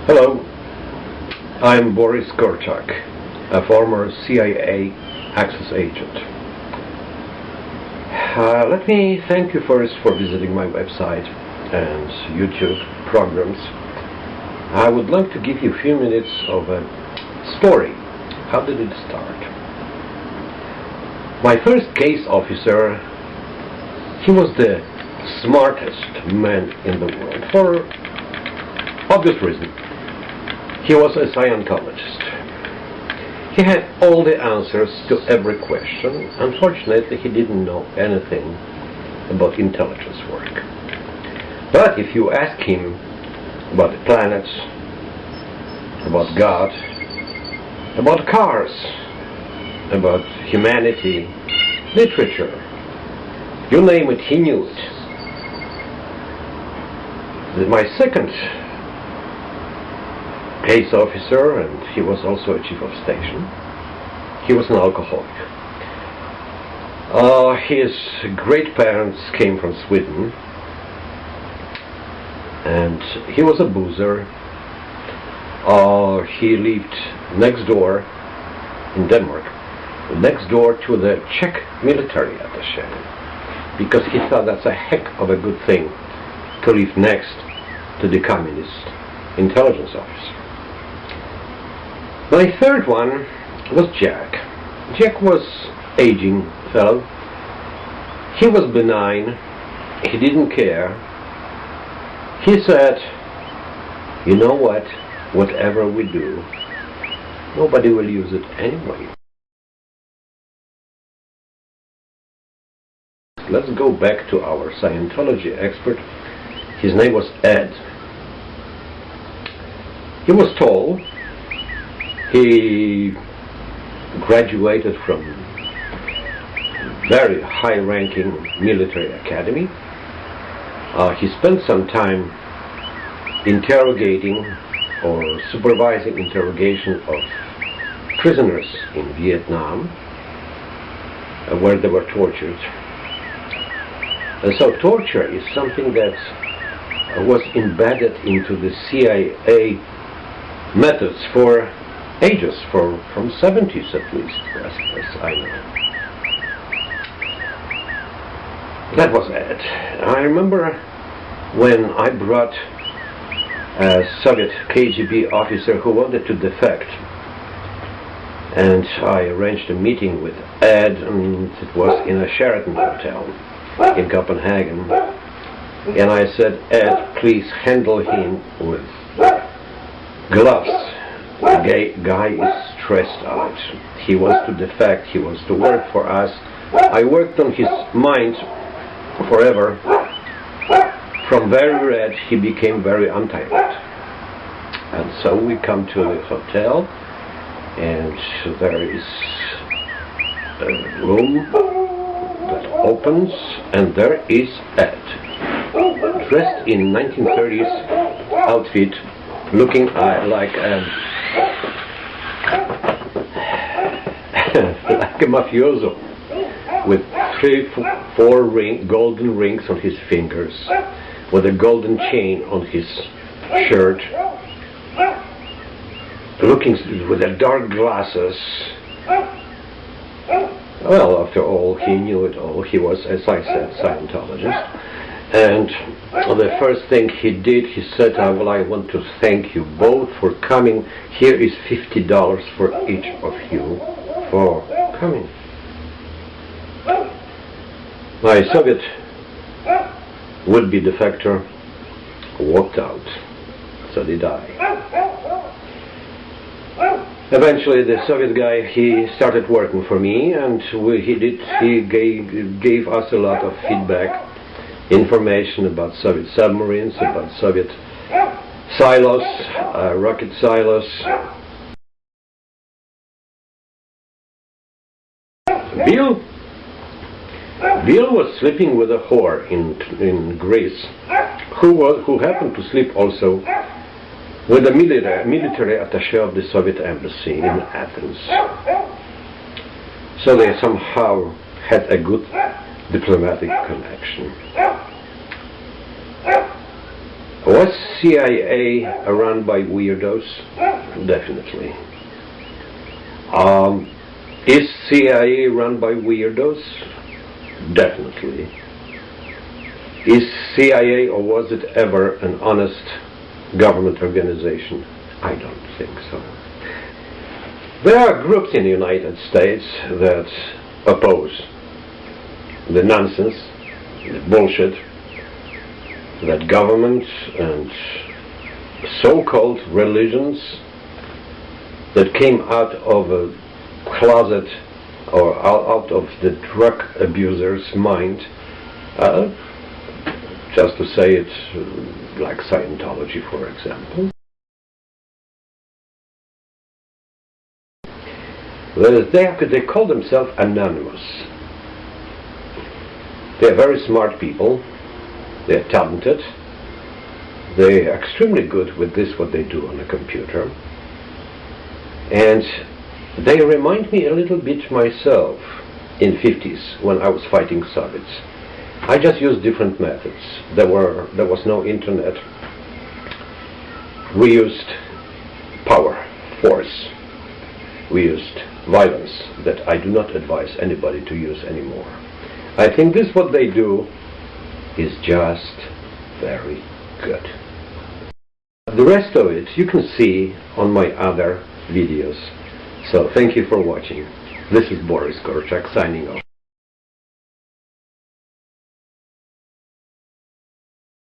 Hello, I'm Boris Korchak, a former CIA Access agent. Let me thank you first for visiting my website and YouTube programs. I would like to give you a few minutes of a story. How did it start? My first case officer, he was the smartest man in the world, for obvious reason. He was a Scientologist. He had all the answers to every question. Unfortunately, he didn't know anything about intelligence work. But if you ask him about the planets, about God, about cars, about humanity, literature, you name it, he knew it. My second case officer, and he was also a chief of station, he was an alcoholic. His great parents came from Sweden, and he was a boozer. He lived next door in Denmark, next door to the Czech military attaché, because he thought that's a heck of a good thing to live next to the communist intelligence officer. My third one was Jack. Jack was aging fellow. He was benign. He didn't care. He said, you know what? Whatever we do, nobody will use it anyway. Let's go back to our Scientology expert. His name was Ed. He was tall. He graduated from very high-ranking military academy. He spent some time interrogating or supervising interrogation of prisoners in Vietnam, where they were tortured. And so torture is something that was embedded into the CIA methods for ages, from 70s at least, as I know. That was it. I remember when I brought a Soviet KGB officer who wanted to defect, and I arranged a meeting with Ed, and it was in a Sheraton hotel in Copenhagen, and I said, Ed, please handle him with gloves. The guy is stressed out. He wants to defect, he wants to work for us. I worked on his mind forever. From very red, he became very anti-red. And so we come to the hotel, and there is a room that opens, and there is Ed, dressed in 1930s outfit, looking like like a mafioso, with 3-4 golden rings on his fingers, with a golden chain on his shirt, looking with the dark glasses. Well, after all, he knew it all. He was, as I said, Scientologist. And the first thing he did, he said, well, I want to thank you both for coming. Here is $50 for each of you for coming. My Soviet would-be defector walked out. So did I. Eventually, the Soviet guy, he started working for me, and he gave us a lot of feedback, information about Soviet submarines, about Soviet silos, rocket silos. Bill was sleeping with a whore in Greece, who happened to sleep also with the military attaché of the Soviet embassy in Athens. So they somehow had a good diplomatic connection. Was CIA run by weirdos? Definitely. Is CIA run by weirdos? Definitely. Is CIA, or was it ever, an honest government organization? I don't think so. There are groups in the United States that oppose the nonsense, the bullshit that government and so-called religions that came out of a closet or out of the drug abuser's mind, just to say it, like Scientology, for example. They call themselves anonymous. They're very smart people. They're talented. They're extremely good with this, what they do on a computer. And they remind me a little bit myself in 50s when I was fighting Soviets. I just used different methods. There was no internet. We used power, force. We used violence that I do not advise anybody to use anymore. I think this, what they do, is just very good. The rest of it you can see on my other videos. So thank you for watching. This is Boris Korczak signing off.